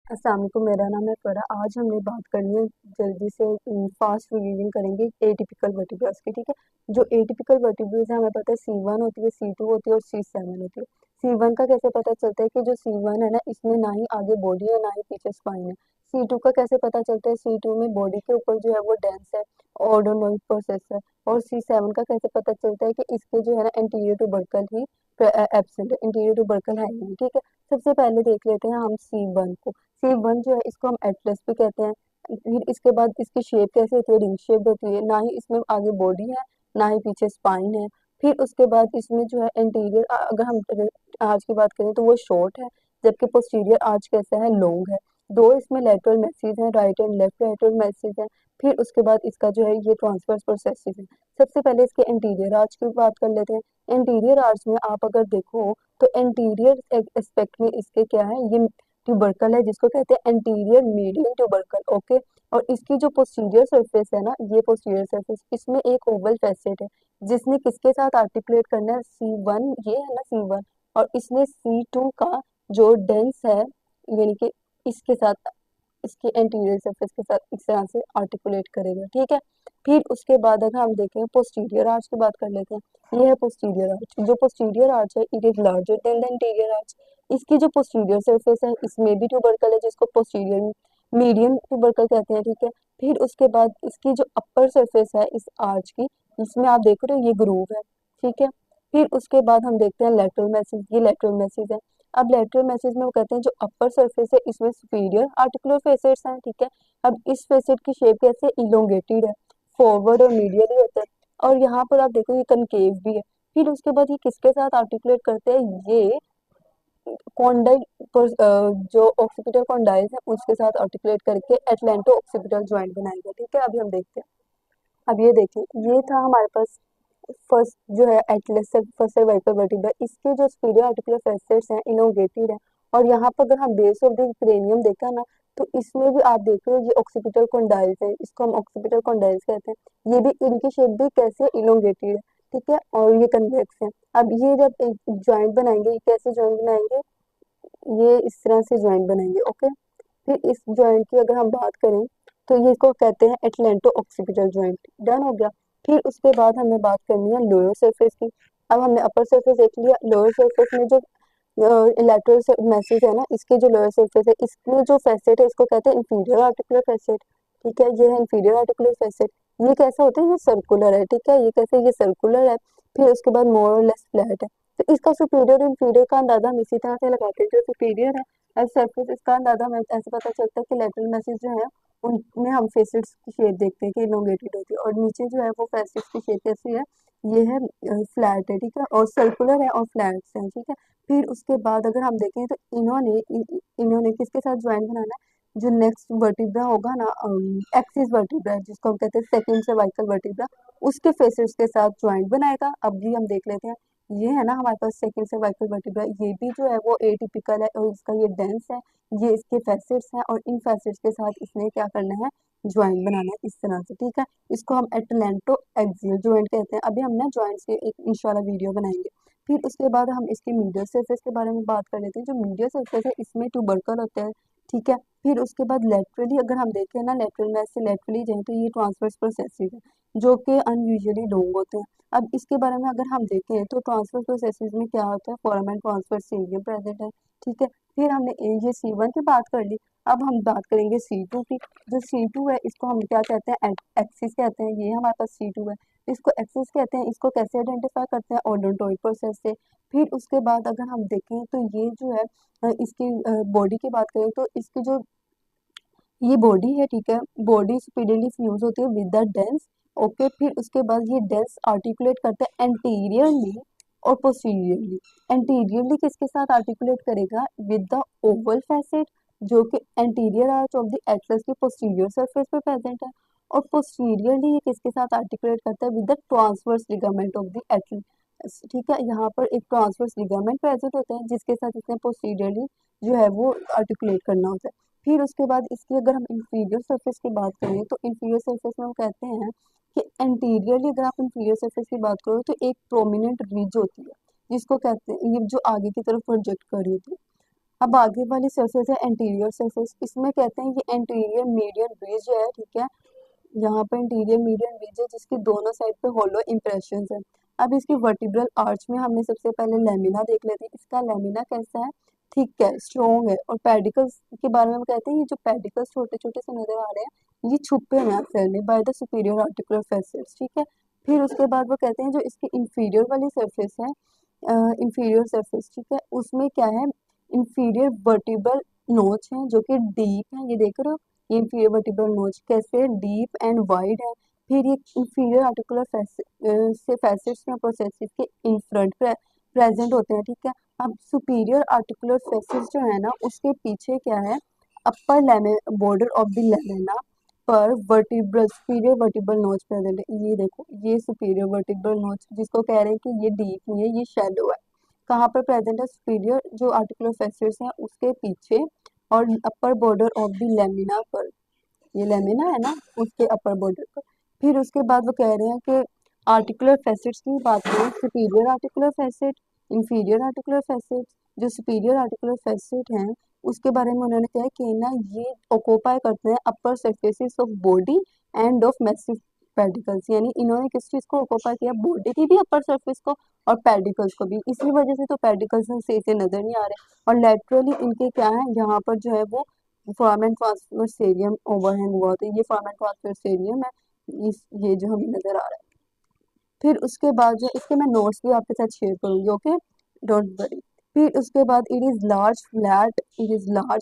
अस्सलाम वालेकुम, मेरा नाम है फ़रा। आज हमने बात करनी है जल्दी से फास्ट रिवीजन करेंगे एटिपिकल वर्टिब्रस की। ठीक है, जो एटिपिकल वर्टिब्रस है हमें पता है C1 होती है, C2 होती है और C7 होती है। C1 का कैसे पता चलता है कि जो C1 है ना, इसमें ना ही आगे बॉडी है ना ही पीछे स्पाइन है। C2 का कैसे पता चलता है, C2 में बॉडी के ऊपर जो है वो डेंस है, ऑर्गेनोइड प्रोसेस है। और C7 का कैसे पता चलता है कि इसके जो है ना एंटीरियर टुबरकल ही एब्सेंट है, इंटीरियर टुबरकल है ही नहीं। ठीक है, सबसे पहले देख लेते हैं हम C1 को। C1 जो है इसको हम एटलस भी कहते हैं। फिर इसके बाद इसकी शेप कैसे होती है, रिंग शेप होती है, ना ही इसमें आगे बॉडी है ना ही पीछे स्पाइन है। फिर उसके बाद इसमें जो है इंटीरियर, अगर हम आर्च की बात करें तो वो शॉर्ट है, जबकि पोस्टीरियर आर्च कैसा है, लॉन्ग है। दो इसमें लेटरल मैसेज हैं, right and left lateral message है। फिर उसके बाद इसका जो है ये ट्रांसवर्स प्रोसेसेस है। सबसे पहले इसके इंटीरियर आर्च की बात कर लेते हैं। इंटीरियर आर्च में आप अगर देखो तो इंटीरियर एस्पेक्ट में इसके क्या है, ये ट्यूबरकल है जिसको कहते हैं एंटीरियर मीडियम ट्यूबरकल। ओके, और इसकी जो पोस्टीरियर सरफेस है ना, ये पोस्टीरियर सरफेस, इसमें एक ओवल फैसेट है जिसने किसके साथ आर्टिकुलेट करना है, C1, ये है ना C1, और इसने C2 का जो डेंस है, यानी कि इसके साथ, इसके एंटीरियर सरफेस के साथ इस तरह से आर्टिकुलेट करेगा। ठीक है, फिर उसके बाद अगर हम देखें पोस्टीरियर आर्च की बात कर लेते हैं। ये है पोस्टीरियर आर्च। जो पोस्टीरियर आर्च है it is larger than the interior arch. इसकी जो पोस्टीरियर सरफेस है इसमें भी ट्यूबरकल है जिसको पोस्टीरियर मीडियम ट्यूबरकल कहते हैं। ठीक है, फिर उसके बाद इसकी जो अपर सरफेस है इस आर्च की, इसमें आप देख रहे हो ये ग्रूव है। ठीक है, फिर उसके बाद हम देखते हैं लेटरल मैसेज। ये लेटरल मैसेज है। अब लेटरल मैसेज में वो कहते हैं जो अपर सरफेस है इसमें सुपीरियर आर्टिकुलर फेसेट्स हैं। ठीक है, अब इस फेसेट की शेप कैसे, इलोंगेटेड है, फॉरवर्ड और मीडियली होता है, और यहाँ पर आप देखो ये कनकेव भी है। फिर उसके बाद ये किसके साथ आर्टिकुलेट करते हैं, ये कॉन्डाइल जो ऑक्सीपिटल कॉन्डाइल्स है उसके साथ आर्टिकुलेट करके एटलेंटो ऑक्सीपिटल ज्वाइंट बनाएगा। ठीक है, अभी हम देखते हैं। अब ये देखिए, ये था हमारे पास फर्स्ट जो है एटलस से फर्स्ट सर्वाइकल वर्टिब्रा। इसके जो स्पीडियो आर्टिकुलर फेसेट्स हैं इनोगेटेड है। और यहाँ पर अगर हम बेस ऑफ द क्रेनियम देखा ना, तो इसमें भी आप देख रहे हो ये ऑक्सीपिटल कॉन्डाइल्स है, इसको हम ऑक्सीपिटल कॉन्डाइल्स कहते हैं। ये भी, इनकी शेप भी कैसे, इलोंगेटेड है। ठीक है, और ये कन्वेक्स है। अब ये जब एक ज्वाइंट बनाएंगे, ये कैसे ज्वाइंट बनाएंगे, ये इस तरह से ज्वाइंट बनाएंगे। ओके, फिर इस ज्वाइंट की अगर हम बात करें तो ये इसको कहते हैं एटलेंटो ऑक्सीपिटल ज्वाइंट। डन हो गया। फिर उसके बाद हमें बात करनी है लोअर सरफेस की। अब हमने अपर सरफेस देख लिया, लोअर सरफेस में जो लेटरल मैसेज है ना, इसके जो लोअर सरफेस है इसमें जो फैसेट है इसको कहते हैं इंफीरियर आर्टिकुलर फैसेट। ठीक है, ये है इंफीरियर आर्टिकुलर फैसेट। ये कैसा होता है, ये सर्कुलर है। ठीक है, ये कैसे, ये सर्कुलर है। फिर उसके बाद मोर और लेस फ्लैट है। तो इसका सुपीरियर और इंफीरियर का अंदाजा हम इसी तरह से लगाते हैं। जो सुपीरियर है एज सरफेस, इसका अंदाजा हमें ऐसे पता चलता है कि लेटरल मैसेज जो है उनमें हम फेसेट्स की शेप देखते हैं कि इलोंगेटेड होती है, और नीचे जो है वो फेसेट्स की शेप कैसी है, ये है फ्लैट है। ठीक है, और सर्कुलर है और फ्लैट्स है। ठीक है, फिर उसके बाद अगर हम देखें तो इन्होंने किसके साथ ज्वाइंट बनाना है, जो नेक्स्ट वर्टिब्रा होगा ना, एक्सिस वर्टिब्रा जिसको हम कहते हैं सेकंड सर्वाइकल वर्टिब्रा, उसके फेसेस के साथ ज्वाइंट बनाएगा। अब भी हम देख लेते हैं, ये है ना हमारे पास सेकंड सर्वाइकल वर्टिब्रा, ये भी जो है वो एटिपिकल है और इसका ये डेंस है, ये इसके फैसेट्स हैं, और इन फैसेट्स के साथ इसने क्या करना है, ज्वाइंट बनाना है इस तरह से। ठीक है, इसको हम एटलेंटो एक्सियल ज्वाइंट कहते हैं। अभी हम ना ज्वाइंट्स के एक इंशाल्लाह वीडियो बनाएंगे। फिर उसके बाद हम इसके मीडियल सरफेस के बारे में बात कर लेते हैं। जो मीडियल सरफेस है इसमें ट्यूबरकल होते हैं। ठीक है, फिर उसके बाद लेटरली अगर हम देखें ना, लेटरल में से लेटरली जाए तो ये ट्रांसवर्स प्रोसेसेस है जो कि अनयूजुअली लॉन्ग होते हैं। अब इसके बारे में अगर हम देखें तो ट्रांसवर्स प्रोसेसेस में क्या होता है, फोरामेन ट्रांसवर्स सीरियम प्रेजेंट है। ठीक है, फिर हमने ये C1 की बात कर ली। अब हम बात करेंगे C2 की। जो C2 है इसको हम क्या कहते हैं, एक्सिस कहते हैं। ये हमारे पास C2 है, इसको एक्सिस कहते हैं। इसको कैसे आइडेंटिफाई करते हैं, ओडोंटोइड प्रोसेस से। फिर उसके बाद अगर हम देखें तो ये जो है इसकी बॉडी की बात करें तो इसकी जो ये बॉडी है, ठीक है, बॉडी स्पीडीली फ्यूज होती है विद द डेंस। ओके, फिर उसके बाद ये डेंस आर्टिकुलेट करते हैं एंटीरियरली और पोस्टीरियरली। एंटीरियरली किसके साथ आर्टिकुलेट करेगा, विद द ओवल फैसेट जो कि anterior arch of the Atlas की पोस्टीरियर सरफेस पे प्रेजेंट है। और पोस्टीरियरली ये किसके साथ आर्टिकुलेट करता है, with the transverse ligament of the Atlas. ठीक है, यहाँ पर एक ट्रांसवर्स लिगामेंट प्रेजेंट होता है जिसके साथ इसने पोस्टीरियरली जो है वो आर्टिकुलेट करना होता है। फिर उसके बाद इसकी अगर हम इंफीरियर सरफेस की बात करें तो इंफीरियर सरफेस में हम कहते हैं कि एंटीरियरली अगर आप इंफीरियर सरफेस की बात करो तो एक प्रोमिनेंट रिज होती है जिसको कहते हैं, ये जो आगे की तरफ प्रोजेक्ट कर रही होती है, अब आगे वाली सरफेस है एंटीरियर सरफेस। इसमें कहते हैं ये एंटीरियर मीडियन ब्रिज है, ठीक है। यहाँ पे इंटीरियर मीडियन ब्रिज है जिसकी दोनों साइड पे होलो इंप्रेशन है। अब इसकी वर्टिब्रल आर्च में हमने सबसे पहले लेमिना देख लेते हैं। इसका लेमिना कैसा है, थिक है, स्ट्रॉन्ग है। और पेडिकल्स के बारे में हम कहते हैं ये जो पेडिकल्स छोटे छोटे से नजर आ रहे हैं ये छुपे हुए हैं सेल में by the superior articular facets, ठीक है। फिर उसके बाद वो कहते हैं जो इसकी इंफीरियर वाली सरफेस है, इंफीरियर सरफेस, ठीक है, उसमें क्या है, इंफीरियर वर्टिब्रल नोच है जो कि डीप है, ये देख रहे हो, ये इंफीरियर वर्टिब्रल नोच कैसे डीप एंड वाइड है। फिर ये इंफीरियर आर्टिकुलर से फैसेट्स या प्रोसेसेस के इन फ्रंट प्रेजेंट होते हैं, ठीक है। अब सुपीरियर आर्टिकुलर फेसिस जो है ना उसके पीछे क्या है, अपर बॉर्डर ऑफ द लेमेना पर वर्टिब्रल सुपीरियर वर्टिब्रल नोच प्रेजेंट है। ये देखो ये सुपीरियर वर्टिब्रल नोच जिसको कह रहे हैं कि ये डीप नहीं है, ये शैलो है। कहाँ पर प्रेजेंट है, सुपीरियर जो आर्टिकुलर फेसिस हैं उसके पीछे और upper border of the lamina पर, ये लेमिना है ना उसके अपर बॉर्डर पर। फिर उसके बाद वो कह रहे हैं कि आर्टिकुलर फैसेट्स की बात करें, superior articular facet, inferior articular facet. जो सुपीरियर आर्टिकुलर फैसेट हैं उसके बारे में उन्होंने कहा कि ना ये ऑक्यूपाई करते हैं upper surfaces of body and of massive pedicles, यानी इन्होंने किस चीज को ऑक्यूपाई किया, बॉडी की भी अपर सरफेस को और पेडिकल्स को भी। इसी वजह से तो पेडिकल्स सही से नजर नहीं आ रहे। और लेटरली इनके क्या है, यहाँ पर जो है वो फॉर्मेट ट्रांसफर एरियम ओवरहैंग हुआ था, ये फॉर्मेट ट्रांसफर एरियम है, इस ये जो हमें नजर आ रहा है। फिर उसके बाद जो इसके मैं नोट्स भी आपके साथ शेयर करूंगी, ओके, डोंट वरी। फिर उसके बाद it is large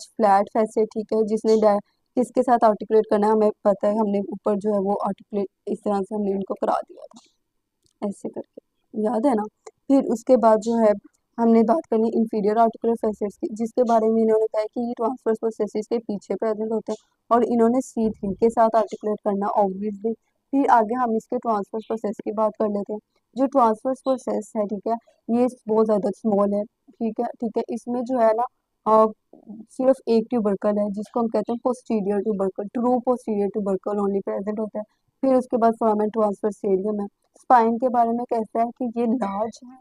flat facet, ठीक है, किसके साथ आर्टिकुलेट करना है हमें पता है, हमने ऊपर जो है वो आर्टिकुलेट इस तरह से हमने इनको करा दिया था ऐसे करके, याद है ना। फिर उसके बाद जो है हमने बात करनी इंफीरियर आर्टिकुलर फेसेट्स की, जिसके बारे में इन्होंने कहा कि ये ट्रांसवर्स प्रोसेसेस के पीछे प्रेजेंट होते हैं और इन्होंने C3 के साथ आर्टिकुलेट करना ऑब्वियसली। फिर आगे हम इसके ट्रांसवर्स प्रोसेस की बात कर लेते हैं। जो ट्रांसवर्स प्रोसेस है, ठीक है, ये बहुत ज़्यादा स्मॉल है, ठीक है, ठीक है। इसमें जो है ना सिर्फ एक ट्यूबरकल है जिसको हम कहते हैं posterior tubercle, true posterior tubercle only present होता है। फिर उसके बाद फोरामेन ट्रांसवर्स एरियम है। स्पाइन के बारे में कैसा है कि ये लार्ज है,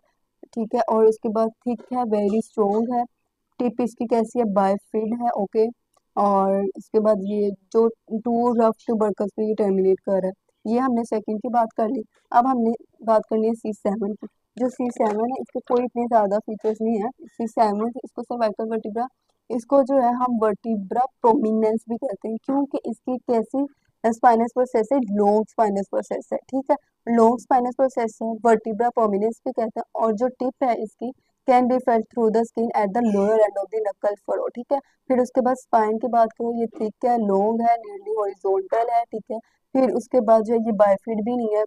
ठीक है, और उसके बाद थिक है, वेरी स्ट्रोंग है। टिप इसकी कैसी है, बाइफिड है, ओके। और इसके बाद ये जो टू रफ ट्यूबरकल्स पे ये टर्मिनेट कर रहा है, ये हमने सेकंड की बात कर ली। अब हमने बात करनी है C7 की। जो C7 है इसके कोई इतने ज्यादा फीचर्स नहीं है। C7 इसको सर्वाइकल वर्टिब्रा, इसको जो है हम वर्टिब्रा प्रोमिनेंस भी कहते हैं, क्योंकि इसकी कैसी स्पाइनस प्रोसेस है, लॉन्ग स्पाइनस प्रोसेस है, ठीक है, लॉन्ग स्पाइनस प्रोसेस है, वर्टिब्रा प्रोमिनेंस भी कहते हैं। और जो टिप है इसकी can be felt through the skin at the lower end of the नक्कल फरो, ठीक है। फिर उसके बाद स्पाइन की बात करो, ये थिक है, लॉन्ग है, नियरली हॉरिजॉन्टल है, ठीक है। फिर उसके बाद जो है ये बाइफिड भी नहीं है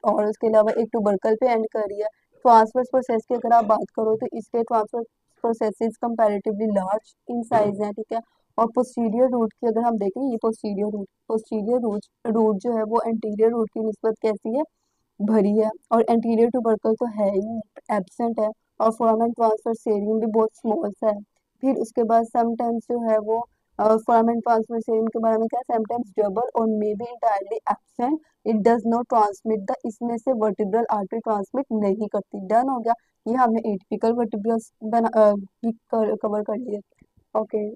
और उसके अलावा एक ट्यूबरकल पे एंड कर रही है। ट्रांसवर्स प्रोसेस की अगर आप बात करो तो इसके transverse processes comparatively large in size है, ठीक है। और पोस्टीरियर रूट की अगर हम देखें, ये पोस्टीरियर रूट जो है वो एंटीरियर रूट की निस्बत कैसी है, भरी है। और एंटीरियर ट्यूबरकल तो है ही, एब्सेंट है। और फोरामेन ट्रांसफर सेरियम भी बहुत स्मॉल सा है। फिर उसके बाद समटाइम्स जो है वो फोरामेन ट्रांसफर सेरियम के बारे में क्या, समटाइम्स डबल और may be entirely absent, it does not transmit the, इसमें से वर्टिब्रल आर्टरी ट्रांसमिट नहीं करती। डन हो गया, ये हमने एटिपिकल वर्टिब्रल्स बना कवर कर लिए, ओके।